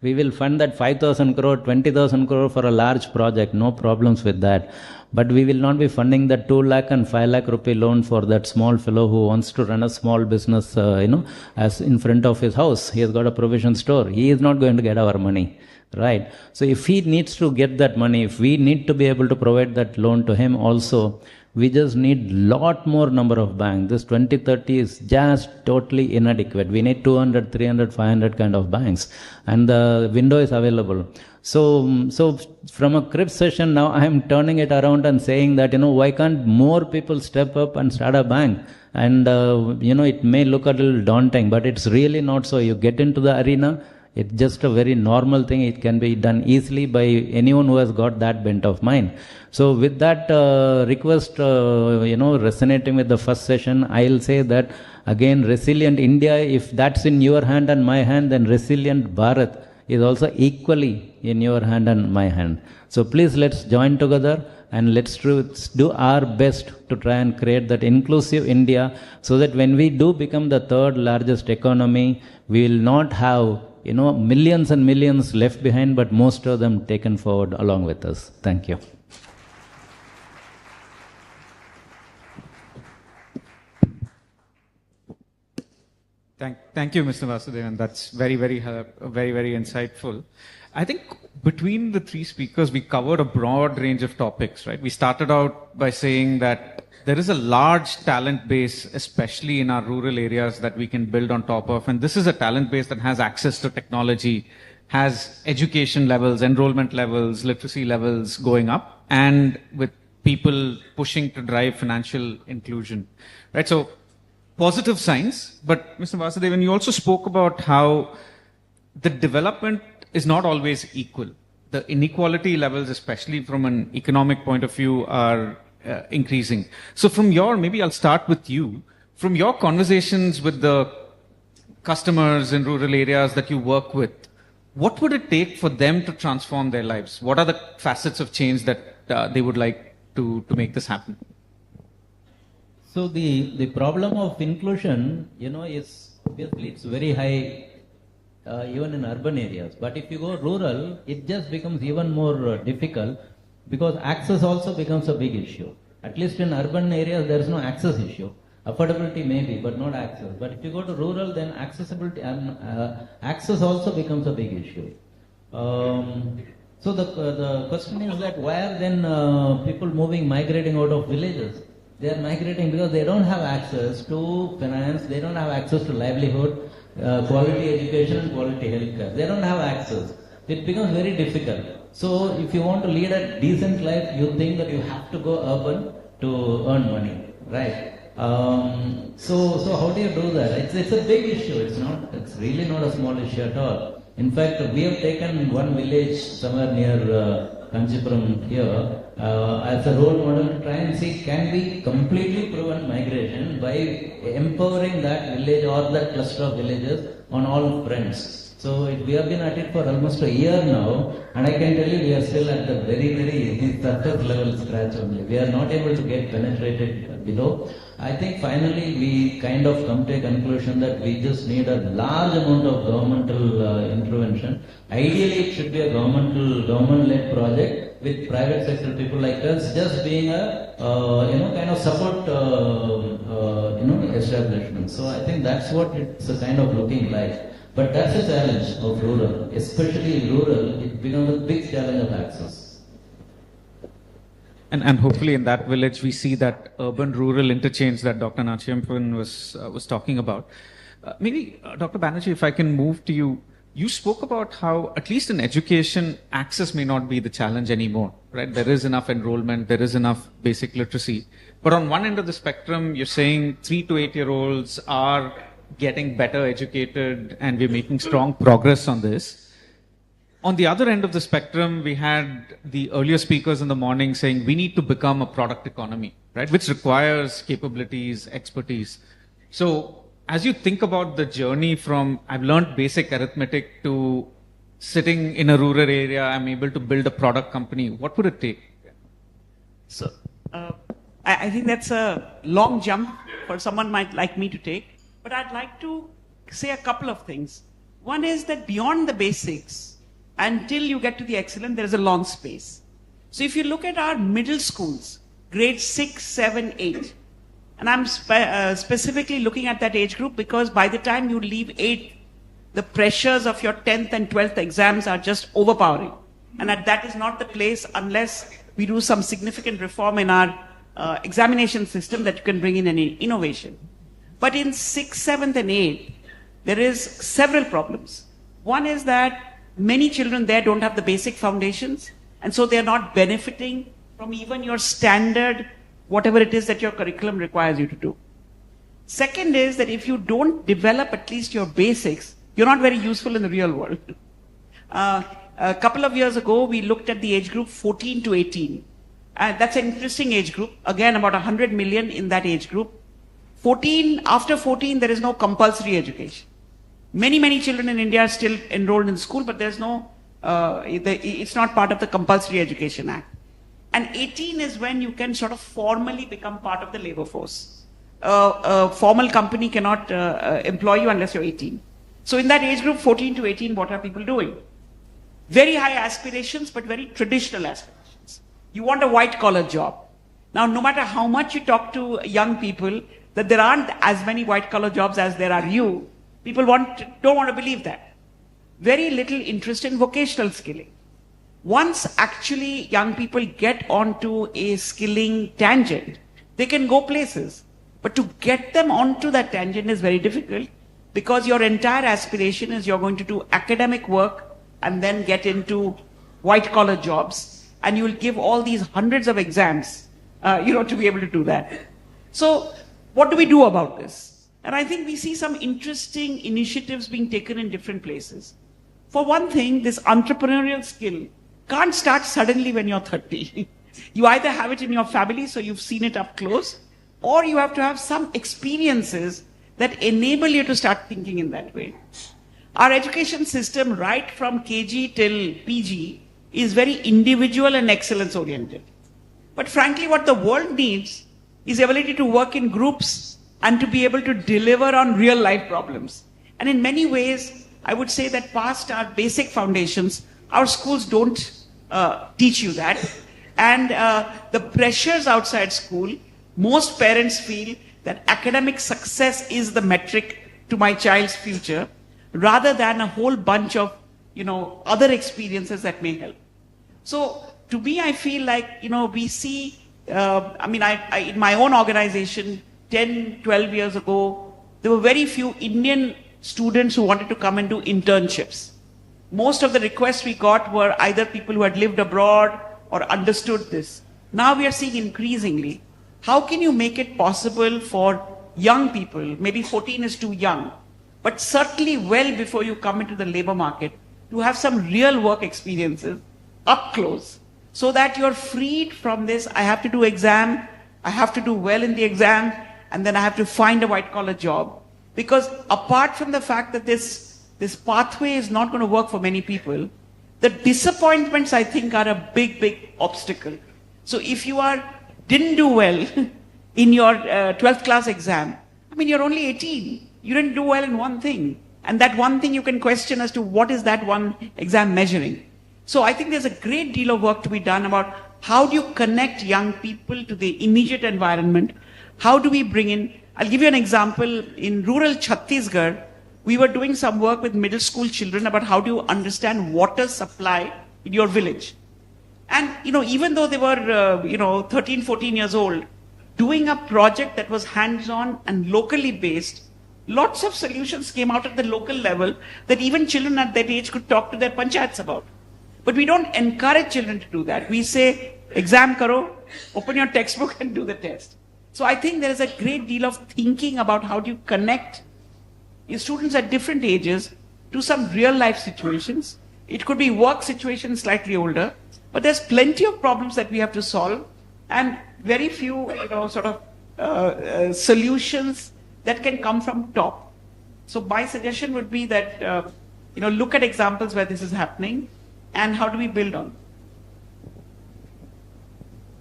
We will fund that 5,000 crore, 20,000 crore for a large project. No problems with that. But we will not be funding the 2 lakh and 5 lakh rupee loan for that small fellow who wants to run a small business, as in front of his house. He has got a provision store. He is not going to get our money. Right. So if he needs to get that money, if we need to be able to provide that loan to him also, we just need lot more number of banks. This 2030 is just totally inadequate. We need 200, 300, 500 kind of banks. And the window is available. So from a crib session now, I am turning it around and saying that, why can't more people step up and start a bank? And, it may look a little daunting, but it's really not so. You get into the arena. It's just a very normal thing. It can be done easily by anyone who has got that bent of mind. So with that request, resonating with the first session, I'll say that again, resilient India, if that's in your hand and my hand, then resilient Bharat is also equally in your hand and my hand. So please let's join together and let's do our best to try and create that inclusive India so that when we do become the third largest economy, we will not have millions and millions left behind, but most of them taken forward along with us. Thank you. Thank you, Mr. Vasudevan. That's very, very insightful. I think between the three speakers, we covered a broad range of topics, right? We started out by saying that there is a large talent base, especially in our rural areas, that we can build on top of. And this is a talent base that has access to technology, has education levels, enrollment levels, literacy levels going up, and with people pushing to drive financial inclusion, right? So positive signs. But Mr. Vasudevan, you also spoke about how the development is not always equal. The inequality levels, especially from an economic point of view, are increasing. So maybe I'll start with you. From your conversations with the customers in rural areas that you work with, what would it take for them to transform their lives? What are the facets of change that they would like to make this happen? So the problem of inclusion, is obviously it's very high even in urban areas. But if you go rural, it just becomes even more difficult because access also becomes a big issue. At least in urban areas, there is no access issue. Affordability may be, but not access. But if you go to rural, then accessibility and access also becomes a big issue. So the question is that why are then people migrating out of villages? They are migrating because they don't have access to finance, they don't have access to livelihood, quality education and quality healthcare. They don't have access. It becomes very difficult. So if you want to lead a decent life, you think that you have to go urban to earn money, right? So how do you do that? It's a big issue. It's really not a small issue at all. In fact, we have taken one village somewhere near Kanchipuram here as a role model to try and see can we completely prevent migration by empowering that village or that cluster of villages on all fronts. So we have been at it for almost a year now, and I can tell you we are still at the very surface level scratch only. We are not able to get penetrated below. I think finally we kind of come to a conclusion that we just need a large amount of governmental intervention. Ideally, it should be a government-led project with private sector people like us just being a kind of support establishment. So I think that's what it's kind of looking like. But that's a challenge of rural, especially in rural. It becomes a big challenge of access. And hopefully in that village we see that urban-rural interchange that Dr. Nachiyappan was talking about. Maybe Dr. Banerjee, if I can move to you. You spoke about how, at least in education, access may not be the challenge anymore, right? There is enough enrollment, there is enough basic literacy. But on one end of the spectrum, you're saying 3 to 8-year-olds are getting better educated and we're making strong progress on this. On the other end of the spectrum, we had the earlier speakers in the morning saying we need to become a product economy, right? Which requires capabilities, expertise. So as you think about the journey from I've learned basic arithmetic to sitting in a rural area, I'm able to build a product company, what would it take? So I think that's a long jump for someone might like me to take. But I'd like to say a couple of things. One is that beyond the basics, until you get to the excellent, there is a long space. So if you look at our middle schools, grades 6, 7, 8, and I'm specifically looking at that age group because by the time you leave 8, the pressures of your 10th and 12th exams are just overpowering. And that is not the place unless we do some significant reform in our examination system that you can bring in any innovation. But in 6th, 7th and 8th, there is several problems. One is that many children there don't have the basic foundations, and so they're not benefiting from even your standard, whatever it is that your curriculum requires you to do. Second is that if you don't develop at least your basics, you're not very useful in the real world. A couple of years ago, we looked at the age group 14 to 18. That's an interesting age group. Again, about 100 million in that age group. After 14, there is no compulsory education. Many children in India are still enrolled in school, but there's no, it's not part of the Compulsory Education Act. And 18 is when you can sort of formally become part of the labor force. A formal company cannot employ you unless you're 18. So in that age group, 14 to 18, what are people doing? Very high aspirations, but very traditional aspirations. You want a white-collar job. Now, no matter how much you talk to young people, that there aren't as many white-collar jobs as there are you, people don't want to believe that. Very little interest in vocational skilling. Once actually young people get onto a skilling tangent, they can go places. But to get them onto that tangent is very difficult because your entire aspiration is you're going to do academic work and then get into white-collar jobs, and you'll give all these hundreds of exams, to be able to do that. So, what do we do about this? And I think we see some interesting initiatives being taken in different places. For one thing, this entrepreneurial skill can't start suddenly when you're 30. You either have it in your family, so you've seen it up close, or you have to have some experiences that enable you to start thinking in that way. Our education system, right from KG till PG, is very individual and excellence oriented. But frankly, what the world needs is the ability to work in groups and to be able to deliver on real life problems. And in many ways, I would say that past our basic foundations, our schools don't teach you that. And the pressures outside school, most parents feel that academic success is the metric to my child's future, rather than a whole bunch of, other experiences that may help. So to me, I feel like, we see, in my own organization, 10, 12 years ago, there were very few Indian students who wanted to come and do internships. Most of the requests we got were either people who had lived abroad or understood this. Now we are seeing increasingly, how can you make it possible for young people, maybe 14 is too young, but certainly well before you come into the labor market, to have some real work experiences up close, so that you're freed from this, I have to do exam, I have to do well in the exam, and then I have to find a white-collar job. Because apart from the fact that this pathway is not going to work for many people, the disappointments, I think, are a big obstacle. So if you didn't do well in your 12th class exam, you're only 18. You didn't do well in one thing. And that one thing you can question as to what is that one exam measuring. So I think there's a great deal of work to be done about how do you connect young people to the immediate environment? How do we bring in, I'll give you an example. In rural Chhattisgarh, we were doing some work with middle school children about how do you understand water supply in your village. And, even though they were, 13, 14 years old, doing a project that was hands-on and locally based, lots of solutions came out at the local level that even children at that age could talk to their panchayats about. But we don't encourage children to do that. We say, exam karo, open your textbook and do the test. So I think there is a great deal of thinking about how do you connect your students at different ages to some real life situations. It could be work situations slightly older, but there's plenty of problems that we have to solve and very few, solutions that can come from top. So my suggestion would be that, look at examples where this is happening and how do we build on.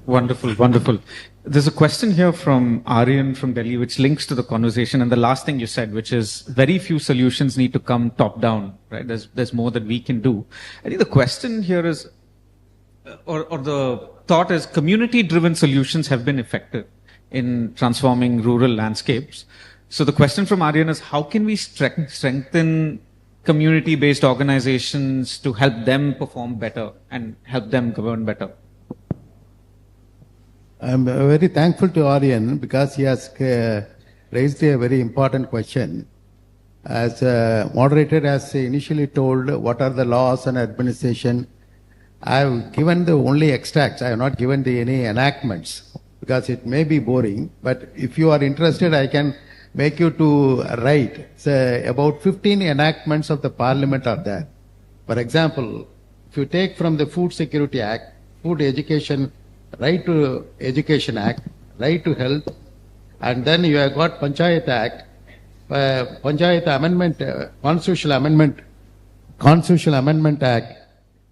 Wonderful, wonderful. There's a question here from Aryan from Delhi, which links to the conversation and the last thing you said, which is very few solutions need to come top down, right? There's more that we can do. I think the question here is, or the thought is, community-driven solutions have been effective in transforming rural landscapes. So the question from Aryan is, how can we strengthen community-based organizations to help them perform better and help them govern better? I'm very thankful to Aryan because he has raised a very important question. As moderator has initially told what are the laws and administration, I have given the only extracts. I have not given any enactments because it may be boring. But if you are interested, I can make you to write. About 15 enactments of the Parliament are there. For example, if you take from the Food Security Act, Food Education, Right to Education Act, Right to Health, and then you have got Panchayat Act, Panchayat Amendment, Constitutional Amendment Act,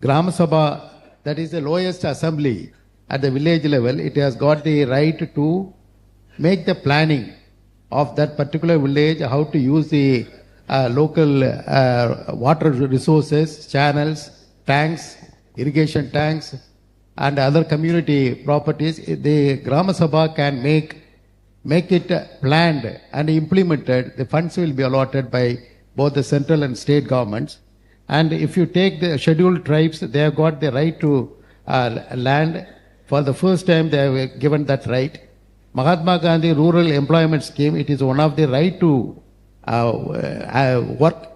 Gram Sabha, that is the lowest assembly at the village level. It has got the right to make the planning of that particular village, how to use the local water resources, channels, tanks, irrigation tanks, and other community properties. The Gram Sabha can make it planned and implemented. The funds will be allotted by both the central and state governments. And if you take the scheduled tribes, they have got the right to land. For the first time, they have given that right. Mahatma Gandhi Rural Employment Scheme, it is one of the right to work.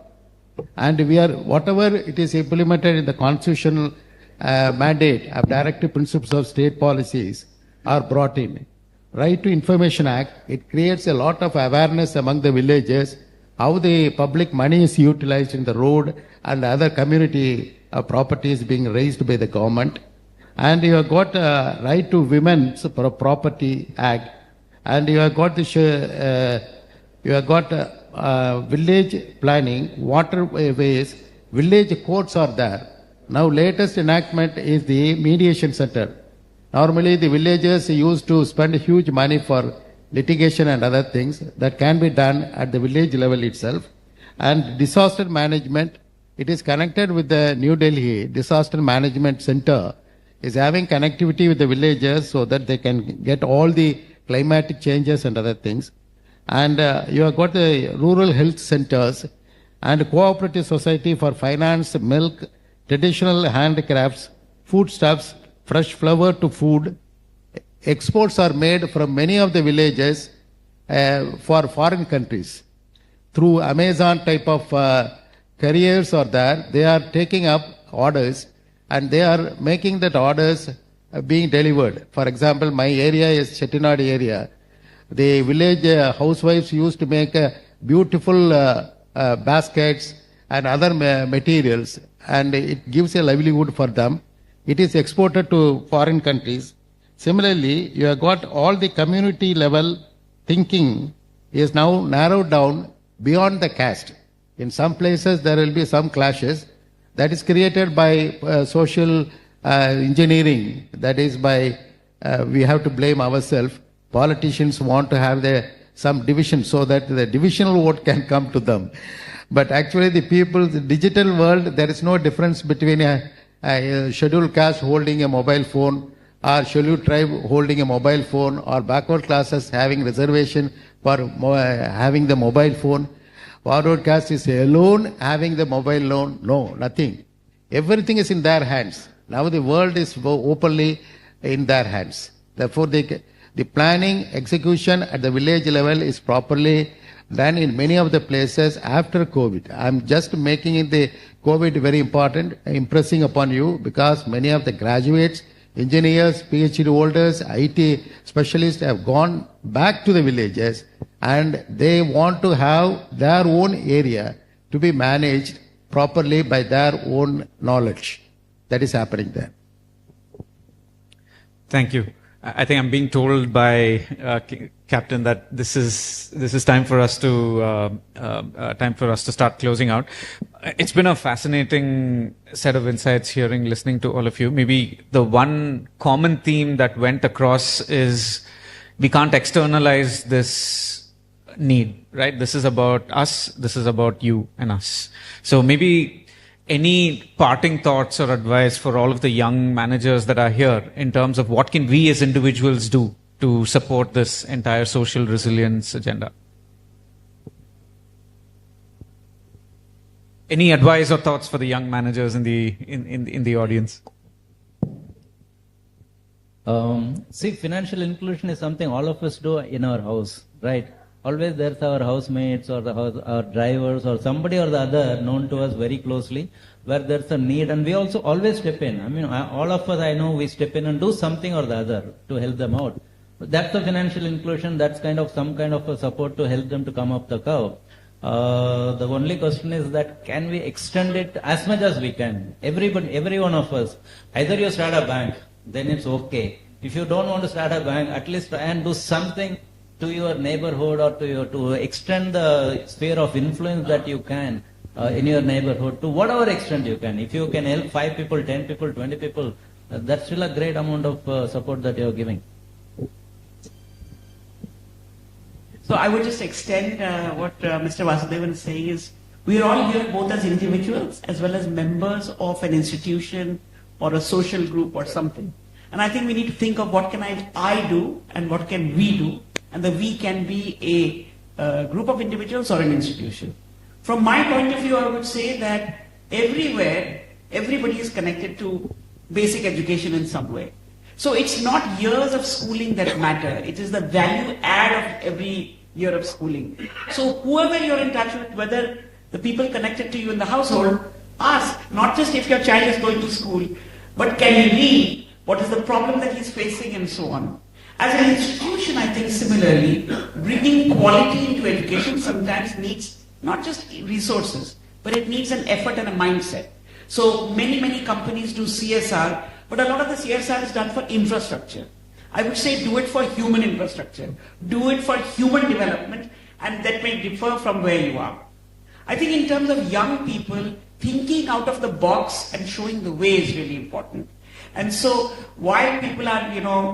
And we are, whatever it is implemented in the constitutional mandate of directive principles of state policies are brought in. Right to Information Act, it creates a lot of awareness among the villagers, how the public money is utilized in the road and other community properties being raised by the government. And you have got Right to Women's Property Act, and you have got village planning, waterways, village courts are there. Now latest enactment is the mediation center. Normally the villagers used to spend huge money for litigation and other things that can be done at the village level itself. And disaster management, it is connected with the New Delhi Disaster Management Center, is having connectivity with the villagers so that they can get all the climatic changes and other things. And you have got the rural health centers and cooperative society for finance, milk, traditional handicrafts, foodstuffs, fresh flour to food. Exports are made from many of the villages for foreign countries. Through Amazon type of carriers are there, they are taking up orders and they are making that orders being delivered. For example, my area is Chettinad area. The village housewives used to make beautiful baskets and other materials, and it gives a livelihood for them. It is exported to foreign countries. Similarly, you have got all the community level thinking is now narrowed down beyond the caste. In some places there will be some clashes that is created by social engineering. That is by we have to blame ourselves. Politicians want to have some division so that the divisional vote can come to them. But actually the people, the digital world, there is no difference between a scheduled caste holding a mobile phone or scheduled tribe holding a mobile phone or backward classes having reservation for having the mobile phone. Forward caste is alone having the mobile phone. No, nothing. Everything is in their hands. Now the world is openly in their hands. Therefore the planning, execution at the village level is properly done in many of the places after COVID. I'm just making the COVID very important, impressing upon you because many of the graduates, engineers, PhD holders, IT specialists have gone back to the villages and they want to have their own area to be managed properly by their own knowledge. That is happening there. Thank you. I think I'm being told by Captain that this is time for us to start closing out. It's been a fascinating set of insights listening to all of you. Maybe the one common theme that went across is we can't externalize this need, right? This is about us. This is about you and us. So maybe any parting thoughts or advice for all of the young managers that are here in terms of what can we as individuals do to support this entire social resilience agenda? Any advice or thoughts for the young managers in the audience? See, financial inclusion is something all of us do in our house, right? Always there's our housemates or our drivers or somebody or the other known to us very closely where there's a need, and we also always step in. I mean, all of us, I know, we step in and do something or the other to help them out. But that's the financial inclusion. That's kind of some kind of a support to help them to come up the curve. The only question is that can we extend it as much as we can? Everybody, every one of us. Either you start a bank, then it's okay. If you don't want to start a bank, at least try and do something to your neighborhood or to extend the sphere of influence that you can in your neighborhood to whatever extent you can. If you can help 5 people, 10 people, 20 people, that's still a great amount of support that you're giving. So I would just extend what Mr. Vasudevan is saying is, we are all here both as individuals as well as members of an institution or a social group or something. And I think we need to think of what can I do and what can we do. And the we can be a group of individuals or an institution. From my point of view, I would say that everywhere, everybody is connected to basic education in some way. So it's not years of schooling that matter. It is the value add of every year of schooling. So whoever you're in touch with, whether the people connected to you in the household, ask, not just if your child is going to school, but can he read? What is the problem that he's facing and so on. As an institution, I think similarly, bringing quality into education sometimes needs not just resources, but it needs an effort and a mindset. So many companies do CSR, but a lot of the CSR is done for infrastructure. I would say do it for human infrastructure, do it for human development, and that may differ from where you are. I think in terms of young people, thinking out of the box and showing the way is really important. And so while people are,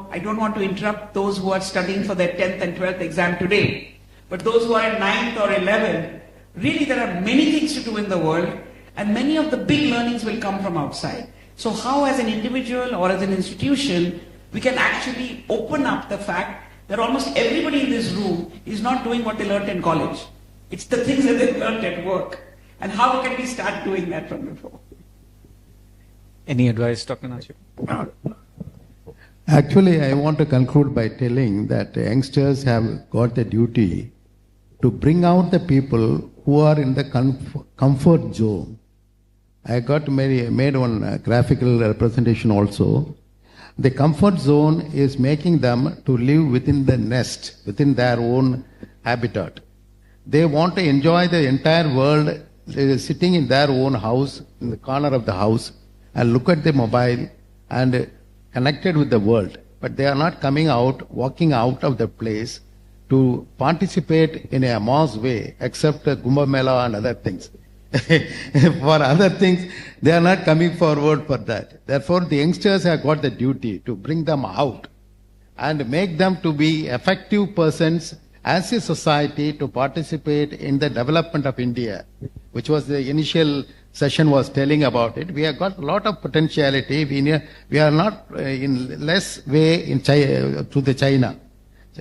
I don't want to interrupt those who are studying for their 10th and 12th exam today, but those who are in 9th or 11th, really there are many things to do in the world, and many of the big learnings will come from outside. So how as an individual or as an institution, we can actually open up the fact that almost everybody in this room is not doing what they learned in college. It's the things that they learned at work. And how can we start doing that from before? Any advice, Dr. Nachip? Actually, I want to conclude by telling that youngsters have got the duty to bring out the people who are in the comfort zone. I made one graphical representation also. The comfort zone is making them to live within the nest, within their own habitat. They want to enjoy the entire world sitting in their own house, in the corner of the house, and look at the mobile and connected with the world. But they are not coming out, walking out of the place to participate in a mass way, except Kumbh Mela and other things. For other things, they are not coming forward for that. Therefore, the youngsters have got the duty to bring them out and make them to be effective persons as a society to participate in the development of India, which was the initial session was telling about it. We have got a lot of potentiality. We are not in less way to the China.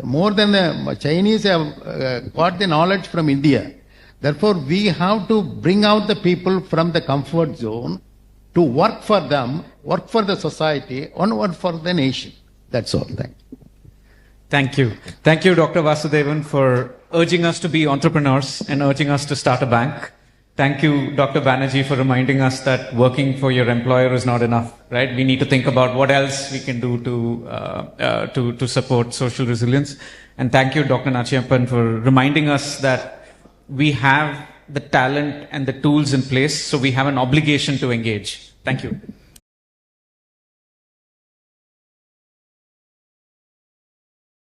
More than the Chinese have got the knowledge from India. Therefore, we have to bring out the people from the comfort zone to work for them, work for the society, and work for the nation. That's all. Thank you. Thank you. Thank you, Dr. Vasudevan, for urging us to be entrepreneurs and urging us to start a bank. Thank you, Dr. Banerjee, for reminding us that working for your employer is not enough, right? We need to think about what else we can do to support social resilience. And thank you, Dr. Nachiyappan, for reminding us that we have the talent and the tools in place, so we have an obligation to engage. Thank you.